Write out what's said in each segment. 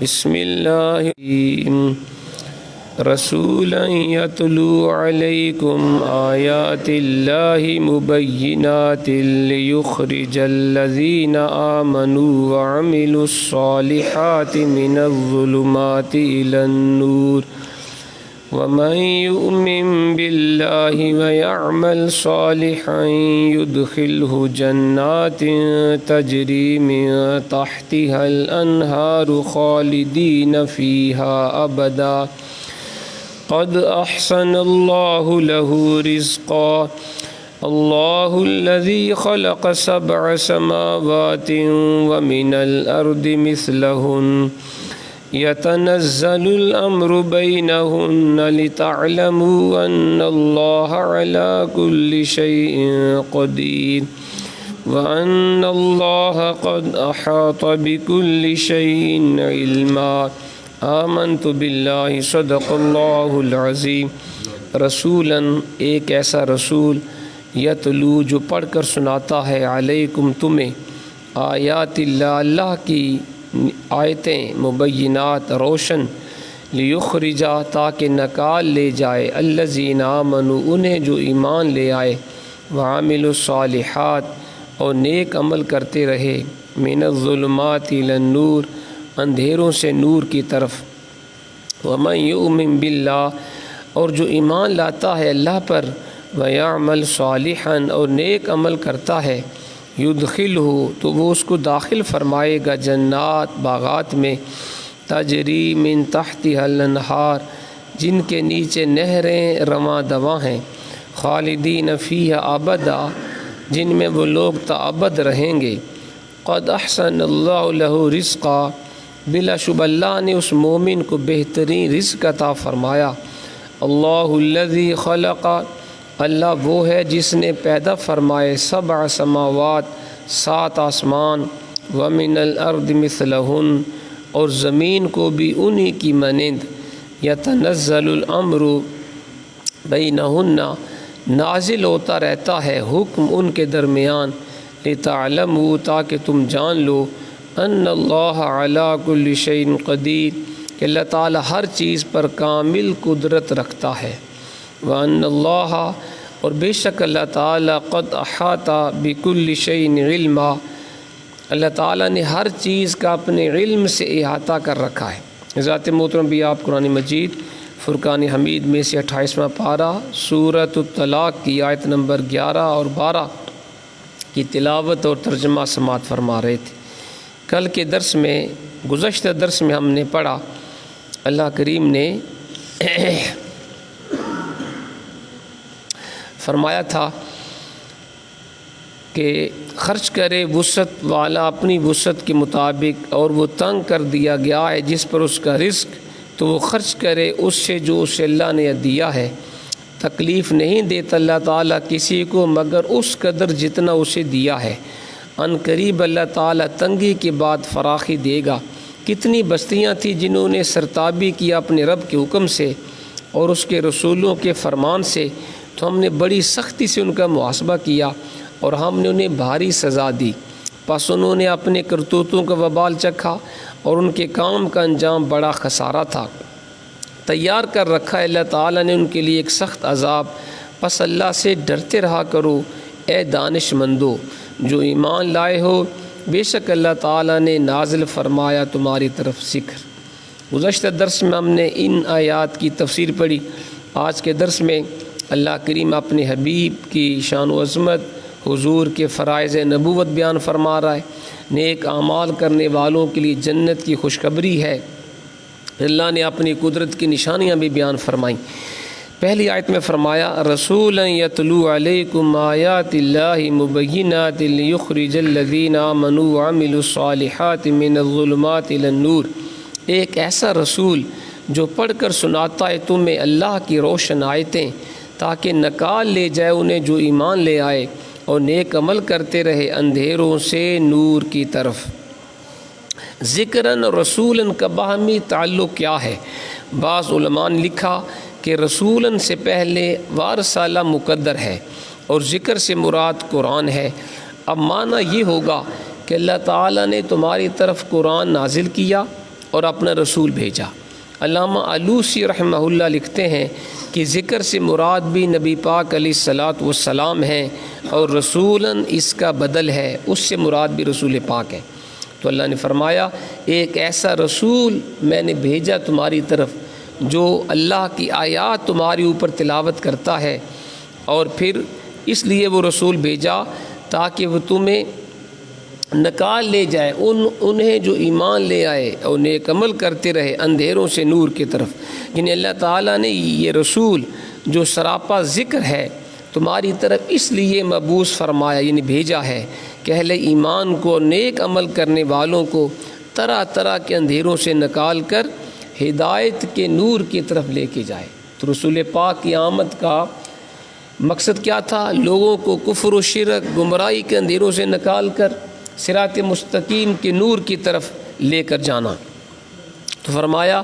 بسم اللہ رسولا یتلو علیکم آیات اللہ مبینات لیخرج الذین آمنوا وعملوا الصالحات من الظلمات الی النور ومن يؤمن بالله ويعمل صالحا يدخله جنات تجري من تحتها الأنهار خالدين فيها أبدا قد أحسن الله له رزقا الله الذي خلق 7 سماوات ومن الأرض مثلهن يتنزل الأمر بينهن لتعلموا أن الله على كل شيء قدير وأن الله قد أحاط بكل شيء علما آمنت بالله صدق اللہ العظیم۔ رسولاً ایک ایسا رسول یتلو جو پڑھ کر سناتا ہے علیکم تمہیں آیات اللہ اللہ کی آیتیں مبینات روشن لیخرجا تاکہ نکال لے جائے الذین آمنوا انہیں جو ایمان لے آئے وعملوا الصالحات اور نیک عمل کرتے رہے من الظلمات الی النور اندھیروں سے نور کی طرف ومن یؤمن باللہ اور جو ایمان لاتا ہے اللہ پر ویعمل صالحا اور نیک عمل کرتا ہے یدخلہ تو وہ اس کو داخل فرمائے گا جنات باغات میں تجری من تحتها الانہار جن کے نیچے نہریں رواں دواں ہیں خالدین فیہا ابدا جن میں وہ لوگ تابد رہیں گے قد احسن اللہ لہ رزقا بلا شبہ اللہ نے اس مومن کو بہترین رزق عطا فرمایا اللہ الذی خلق اللہ وہ ہے جس نے پیدا فرمائے 7 سماوات 7 آسمان ومن الارض مثلہن اور زمین کو بھی انہی کی مانند یتنزل الامر بینہن نازل ہوتا رہتا ہے حکم ان کے درمیان لتعلموا تاکہ تم جان لو ان اللہ علی کل شیء قدیر کہ اللہ تعالی ہر چیز پر کامل قدرت رکھتا ہے وَأَنَّ اللَّهَ اور بے شک اللہ تعالیٰ قد احاطہ بِكُلِّ شَيْءٍ علما اللہ تعالیٰ نے ہر چیز کا اپنے علم سے احاطہ کر رکھا ہے۔ ذات محترم بھی آپ قرآن مجید فرقان حمید میں سے 28واں پارہ سورۃ الطلاق کی آیت نمبر 11 اور 12 کی تلاوت اور ترجمہ سماعت فرما رہے تھے۔ کل کے درس میں گزشتہ درس میں ہم نے پڑھا اللہ کریم نے فرمایا تھا کہ خرچ کرے وسعت والا اپنی وسعت کے مطابق اور وہ تنگ کر دیا گیا ہے جس پر اس کا رزق تو وہ خرچ کرے اس سے جو اسے اللہ نے دیا ہے۔ تکلیف نہیں دیتا اللہ تعالیٰ کسی کو مگر اس قدر جتنا اسے دیا ہے۔ ان قریب اللہ تعالیٰ تنگی کے بعد فراخی دے گا۔ کتنی بستیاں تھیں جنہوں نے سرتابی کیا اپنے رب کے حکم سے اور اس کے رسولوں کے فرمان سے تو ہم نے بڑی سختی سے ان کا محاسبہ کیا اور ہم نے انہیں بھاری سزا دی، پس انہوں نے اپنے کرتوتوں کا وبال چکھا اور ان کے کام کا انجام بڑا خسارہ تھا۔ تیار کر رکھا ہے اللہ تعالیٰ نے ان کے لیے ایک سخت عذاب، پس اللہ سے ڈرتے رہا کرو اے دانش مندو جو ایمان لائے ہو، بے شک اللہ تعالیٰ نے نازل فرمایا تمہاری طرف ذکر۔ گزشتہ درس میں ہم نے ان آیات کی تفسیر پڑھی۔ آج کے درس میں اللہ کریم اپنے حبیب کی شان و عظمت حضور کے فرائض نبوت بیان فرما رہا ہے۔ نیک اعمال کرنے والوں کے لیے جنت کی خوشخبری ہے۔ اللہ نے اپنی قدرت کی نشانیاں بھی بیان فرمائیں۔ پہلی آیت میں فرمایا رسولا یتلو علیکم آیات اللہ مبینات لیخرج الذین آمنوا وعملوا الصالحات من الظلمات الی النور، ایک ایسا رسول جو پڑھ کر سناتا ہے تمہیں اللہ کی روشن آیتیں تاکہ نکال لے جائے انہیں جو ایمان لے آئے اور نیک عمل کرتے رہے اندھیروں سے نور کی طرف۔ ذکراً اور رسولاً کا باہمی تعلق کیا ہے؟ بعض علماء نے لکھا کہ رسولاً سے پہلے وارسالہ مقدر ہے اور ذکر سے مراد قرآن ہے۔ اب معنی یہ ہوگا کہ اللہ تعالیٰ نے تمہاری طرف قرآن نازل کیا اور اپنا رسول بھیجا۔ علامہ آلوسی رحمہ اللہ لکھتے ہیں کہ ذکر سے مراد بھی نبی پاک علیہ الصلاۃ والسلام ہیں، اور رسولاً اس کا بدل ہے، اس سے مراد بھی رسول پاک ہے۔ تو اللہ نے فرمایا ایک ایسا رسول میں نے بھیجا تمہاری طرف جو اللہ کی آیات تمہاری اوپر تلاوت کرتا ہے، اور پھر اس لیے وہ رسول بھیجا تاکہ وہ تمہیں نکال لے جائے انہیں جو ایمان لے آئے اور نیک عمل کرتے رہے اندھیروں سے نور کی طرف۔ یعنی اللہ تعالیٰ نے یہ رسول جو سراپا ذکر ہے تمہاری طرف اس لیے مبعوث فرمایا، یعنی بھیجا ہے کہ اہل ایمان کو نیک عمل کرنے والوں کو طرح طرح کے اندھیروں سے نکال کر ہدایت کے نور کی طرف لے کے جائے۔ تو رسول پاک کی آمد کا مقصد کیا تھا؟ لوگوں کو کفر و شرک گمراہی کے اندھیروں سے نکال کر صراط مستقیم کے نور کی طرف لے کر جانا۔ تو فرمایا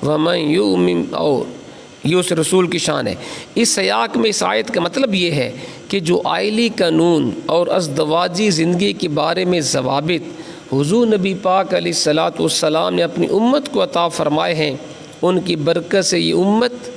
وَمَن يُؤْمِن، اور یہ اس رسول کی شان ہے۔ اس سیاق میں اس آیت کا مطلب یہ ہے کہ جو آئلی قانون اور ازدواجی زندگی کے بارے میں ضوابط حضور نبی پاک علیہ الصلاۃ والسلام نے اپنی امت کو عطا فرمائے ہیں، ان کی برکت سے یہ امت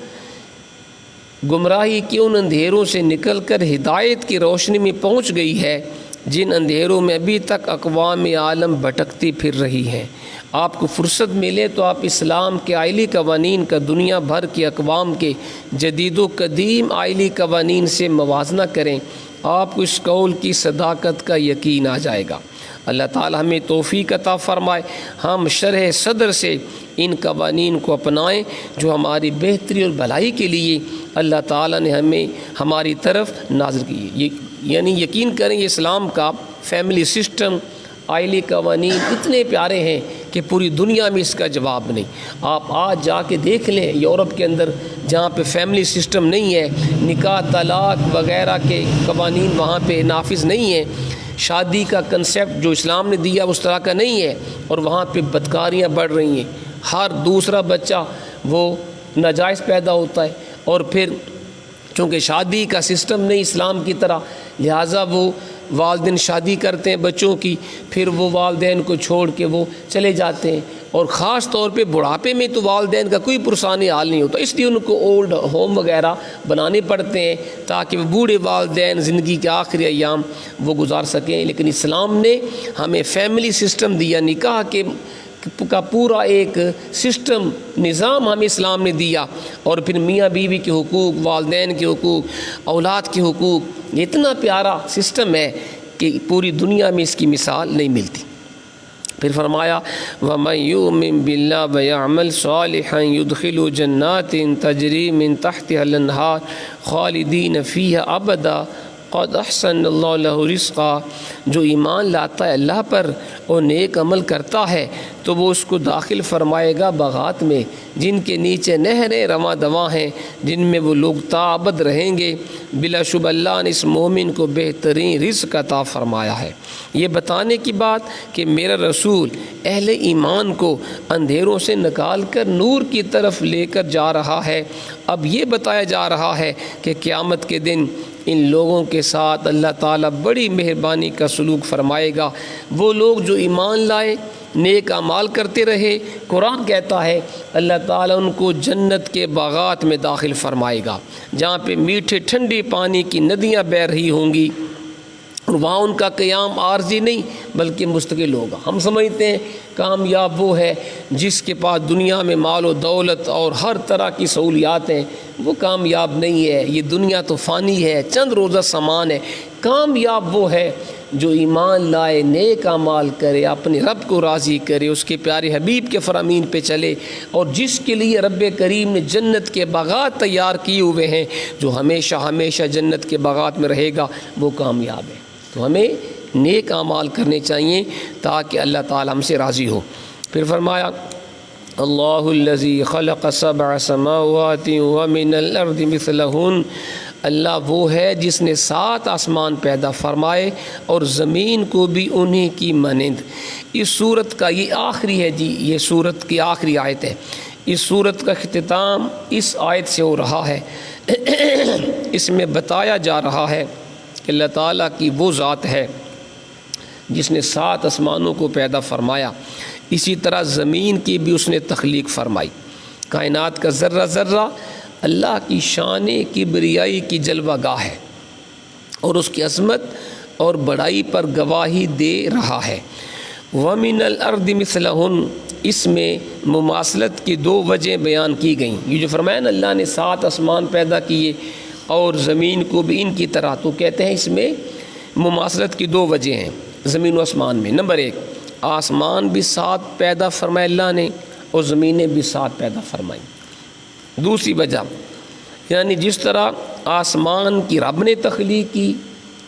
گمراہی کے ان اندھیروں سے نکل کر ہدایت کی روشنی میں پہنچ گئی ہے جن اندھیروں میں ابھی تک اقوام عالم بھٹکتی پھر رہی ہیں۔ آپ کو فرصت ملے تو آپ اسلام کے آئلی قوانین کا دنیا بھر کی اقوام کے جدید و قدیم آئلی قوانین سے موازنہ کریں، آپ کو اس قول کی صداقت کا یقین آ جائے گا۔ اللہ تعالی ہمیں توفیق عطا فرمائے ہم شرح صدر سے ان قوانین کو اپنائیں جو ہماری بہتری اور بھلائی کے لیے اللہ تعالی نے ہمیں ہماری طرف نازل کی۔ یعنی یقین کریں یہ اسلام کا فیملی سسٹم آئلی قوانین اتنے پیارے ہیں کہ پوری دنیا میں اس کا جواب نہیں۔ آپ آج جا کے دیکھ لیں یورپ کے اندر جہاں پہ فیملی سسٹم نہیں ہے، نکاح طلاق وغیرہ کے قوانین وہاں پہ نافذ نہیں ہیں، شادی کا کنسیپٹ جو اسلام نے دیا اس طرح کا نہیں ہے، اور وہاں پہ بدکاریاں بڑھ رہی ہیں، ہر دوسرا بچہ وہ ناجائز پیدا ہوتا ہے، اور پھر چونکہ شادی کا سسٹم نہیں اسلام کی طرح، لہٰذا وہ والدین شادی کرتے ہیں بچوں کی، پھر وہ والدین کو چھوڑ کے وہ چلے جاتے ہیں، اور خاص طور پہ بڑھاپے میں تو والدین کا کوئی پرسانی حال نہیں ہوتا، اس لیے ان کو اولڈ ہوم وغیرہ بنانے پڑتے ہیں تاکہ وہ بوڑھے والدین زندگی کے آخری ایام وہ گزار سکیں۔ لیکن اسلام نے ہمیں فیملی سسٹم دیا، نکاح کا پورا ایک سسٹم نظام ہمیں اسلام نے دیا، اور پھر میاں بیوی کے حقوق، والدین کے حقوق، اولاد کے حقوق، یہ اتنا پیارا سسٹم ہے کہ پوری دنیا میں اس کی مثال نہیں ملتی۔ پھر فرمایا وَمَن يُؤْمِن بِاللَّهِ وَيَعْمَلْ صَالِحًا يُدْخِلُهُ جَنَّاتٍ تَجْرِي مِن تَحْتِهَا الْأَنْهَارُ خَالِدِينَ فِيهَا أَبَدًا قد احسن اللہ لہ رزقا، جو ایمان لاتا ہے اللہ پر اور نیک عمل کرتا ہے تو وہ اس کو داخل فرمائے گا باغات میں جن کے نیچے نہریں رواں دواں ہیں، جن میں وہ لوگ تا ابد رہیں گے۔ بلا شبہ اللہ نے اس مومن کو بہترین رزق عطا فرمایا ہے۔ یہ بتانے کی بات کہ میرا رسول اہل ایمان کو اندھیروں سے نکال کر نور کی طرف لے کر جا رہا ہے، اب یہ بتایا جا رہا ہے کہ قیامت کے دن ان لوگوں کے ساتھ اللہ تعالیٰ بڑی مہربانی کا سلوک فرمائے گا۔ وہ لوگ جو ایمان لائے، نیک اعمال کرتے رہے، قرآن کہتا ہے اللہ تعالیٰ ان کو جنت کے باغات میں داخل فرمائے گا جہاں پہ میٹھے ٹھنڈے پانی کی ندیاں بہہ رہی ہوں گی، اور وہاں ان کا قیام عارضی نہیں بلکہ مستقل ہوگا۔ ہم سمجھتے ہیں کامیاب وہ ہے جس کے پاس دنیا میں مال و دولت اور ہر طرح کی سہولیات ہیں، وہ کامیاب نہیں ہے، یہ دنیا تو فانی ہے، چند روزہ سامان ہے۔ کامیاب وہ ہے جو ایمان لائے، نیک اعمال کرے، اپنے رب کو راضی کرے، اس کے پیارے حبیب کے فرامین پہ چلے، اور جس کے لیے رب کریم نے جنت کے باغات تیار کیے ہوئے ہیں، جو ہمیشہ ہمیشہ جنت کے باغات میں رہے گا، وہ کامیاب ہے۔ تو ہمیں نیک اعمال کرنے چاہیے تاکہ اللہ تعالی ہم سے راضی ہو۔ پھر فرمایا اللہ الذی خلق سبع سماوات ومن الارض مثلہن، اللہ وہ ہے جس نے 7 آسمان پیدا فرمائے اور زمین کو بھی انہی کی مانند۔ اس صورت کا یہ آخری ہے جی، یہ صورت کی آخری آیت ہے۔ اس صورت کا اختتام اس آیت سے ہو رہا ہے۔ اس میں بتایا جا رہا ہے کہ اللہ تعالیٰ کی وہ ذات ہے جس نے 7 آسمانوں کو پیدا فرمایا۔ اسی طرح زمین کی بھی اس نے تخلیق فرمائی۔ کائنات کا ذرہ ذرہ اللہ کی شان کبریائی کی جلوہ گاہ ہے اور اس کی عظمت اور بڑائی پر گواہی دے رہا ہے۔ وَمِنَ الْأَرْضِ مِثْلَهُنَّ، اس میں مماثلت کی دو وجہیں بیان کی گئیں۔ یہ جو فرمایا نا اللہ نے 7 آسمان پیدا کیے اور زمین کو بھی ان کی طرح، تو کہتے ہیں اس میں مماثلت کی 2 وجہیں ہیں زمین و آسمان میں۔ نمبر 1، آسمان بھی 7 پیدا فرمائے اللہ نے اور زمینیں بھی 7 پیدا فرمائیں۔ دوسری وجہ، یعنی جس طرح آسمان کی رب نے تخلیق کی،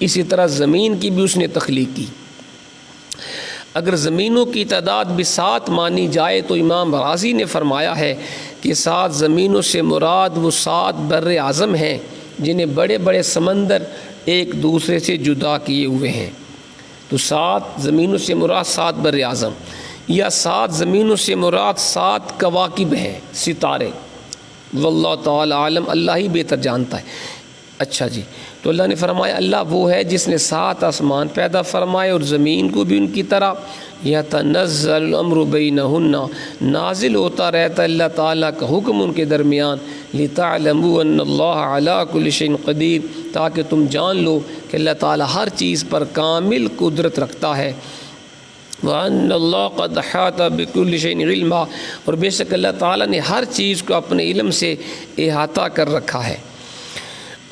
اسی طرح زمین کی بھی اس نے تخلیق کی۔ اگر زمینوں کی تعداد بھی 7 مانی جائے تو امام رازی نے فرمایا ہے کہ 7 زمینوں سے مراد وہ 7 بر اعظم ہیں جنہیں بڑے بڑے سمندر ایک دوسرے سے جدا کیے ہوئے ہیں۔ تو 7 زمینوں سے مراد 7 بر اعظم، یا 7 زمینوں سے مراد 7 کواکب ہیں، ستارے۔ واللہ تعالی عالم، اللہ ہی بہتر جانتا ہے۔ اچھا جی، تو اللہ نے فرمایا اللہ وہ ہے جس نے 7 آسمان پیدا فرمائے اور زمین کو بھی ان کی طرح۔ یتنزل الامر بینہن، نازل ہوتا رہتا اللہ تعالیٰ کا حکم ان کے درمیان۔ لتعلموا ان اللہ علی کل شیء قدیر، تاکہ تم جان لو کہ اللہ تعالیٰ ہر چیز پر کامل قدرت رکھتا ہے۔ وَأَنَّ اللَّهَ قَدْ أَحَاطَ بِكُلِّ شَيْءٍ عِلْمًا، اور بے شک اللہ تعالیٰ نے ہر چیز کو اپنے علم سے احاطہ کر رکھا ہے۔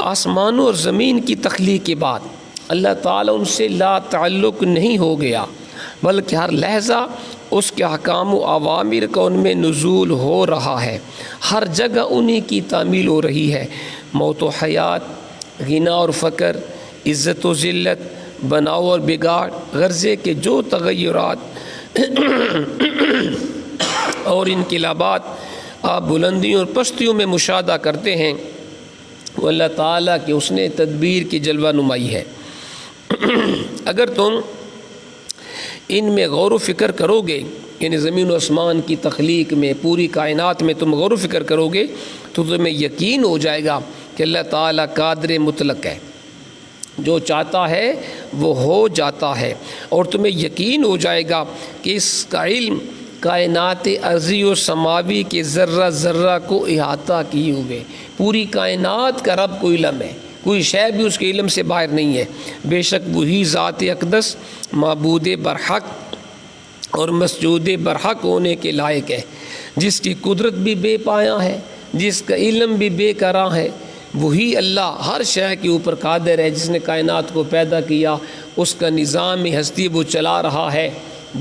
آسمانوں اور زمین کی تخلیق کے بعد اللہ تعالیٰ ان سے لا تعلق نہیں ہو گیا، بلکہ ہر لحظہ اس کے احکام و اوامر کا ان میں نزول ہو رہا ہے۔ ہر جگہ انہی کی تعمیل ہو رہی ہے۔ موت و حیات، غنا اور فقر، عزت و ذلت، بناؤ اور بگاڑ، غرضے کے جو تغیرات اور انقلابات آپ بلندیوں اور پستیوں میں مشاہدہ کرتے ہیں، وہ اللہ تعالیٰ کی اس نے تدبیر کی جلوہ نمائی ہے۔ اگر تم ان میں غور و فکر کرو گے، یعنی زمین و آسمان کی تخلیق میں، پوری کائنات میں تم غور و فکر کرو گے تو تمہیں یقین ہو جائے گا کہ اللہ تعالیٰ قادر مطلق ہے، جو چاہتا ہے وہ ہو جاتا ہے، اور تمہیں یقین ہو جائے گا کہ اس کا علم کائنات ارضی و سماوی کے ذرہ ذرہ کو احاطہ کیے ہوئے۔ پوری کائنات کا رب کو علم ہے، کوئی شے بھی اس کے علم سے باہر نہیں ہے۔ بے شک وہی ذات اقدس معبود برحق اور مسجود برحق ہونے کے لائق ہے، جس کی قدرت بھی بے پایاں ہے، جس کا علم بھی بے کراں ہے۔ وہی اللہ ہر شے کے اوپر قادر ہے، جس نے کائنات کو پیدا کیا، اس کا نظام ہستی وہ چلا رہا ہے،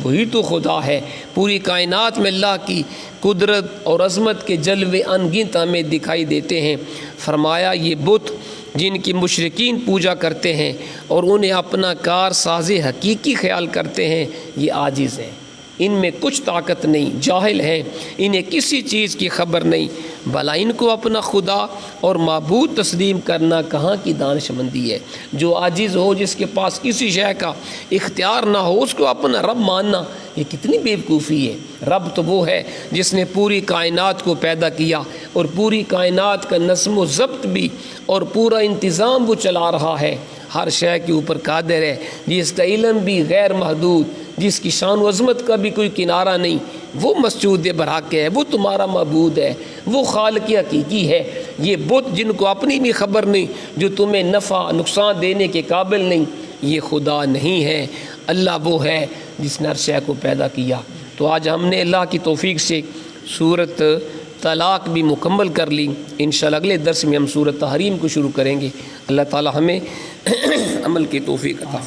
وہی تو خدا ہے۔ پوری کائنات میں اللہ کی قدرت اور عظمت کے جلوے انگنت ہمیں دکھائی دیتے ہیں۔ فرمایا یہ بت جن کی مشرکین پوجا کرتے ہیں اور انہیں اپنا کار ساز حقیقی خیال کرتے ہیں، یہ عاجز ہیں، ان میں کچھ طاقت نہیں، جاہل ہیں، انہیں کسی چیز کی خبر نہیں، بھلا ان کو اپنا خدا اور معبود تسلیم کرنا کہاں کی دانش مندی ہے۔ جو عاجز ہو، جس کے پاس کسی شے کا اختیار نہ ہو، اس کو اپنا رب ماننا یہ کتنی بیوقوفی ہے۔ رب تو وہ ہے جس نے پوری کائنات کو پیدا کیا اور پوری کائنات کا نظم و ضبط بھی اور پورا انتظام وہ چلا رہا ہے، ہر شے کے اوپر قادر ہے، جس کا علم بھی غیر محدود، جس کی شان و عظمت کا بھی کوئی کنارہ نہیں۔ وہ مسجود برحق ہے، وہ تمہارا معبود ہے، وہ خالق حقیقی ہے۔ یہ بت جن کو اپنی بھی خبر نہیں، جو تمہیں نفع نقصان دینے کے قابل نہیں، یہ خدا نہیں ہے۔ اللہ وہ ہے جس نے ہر شے کو پیدا کیا۔ تو آج ہم نے اللہ کی توفیق سے سورۃ طلاق بھی مکمل کر لی۔ انشاءاللہ اگلے درس میں ہم سورۃ تحریم کو شروع کریں گے۔ اللہ تعالی ہمیں عمل کی توفیق عطا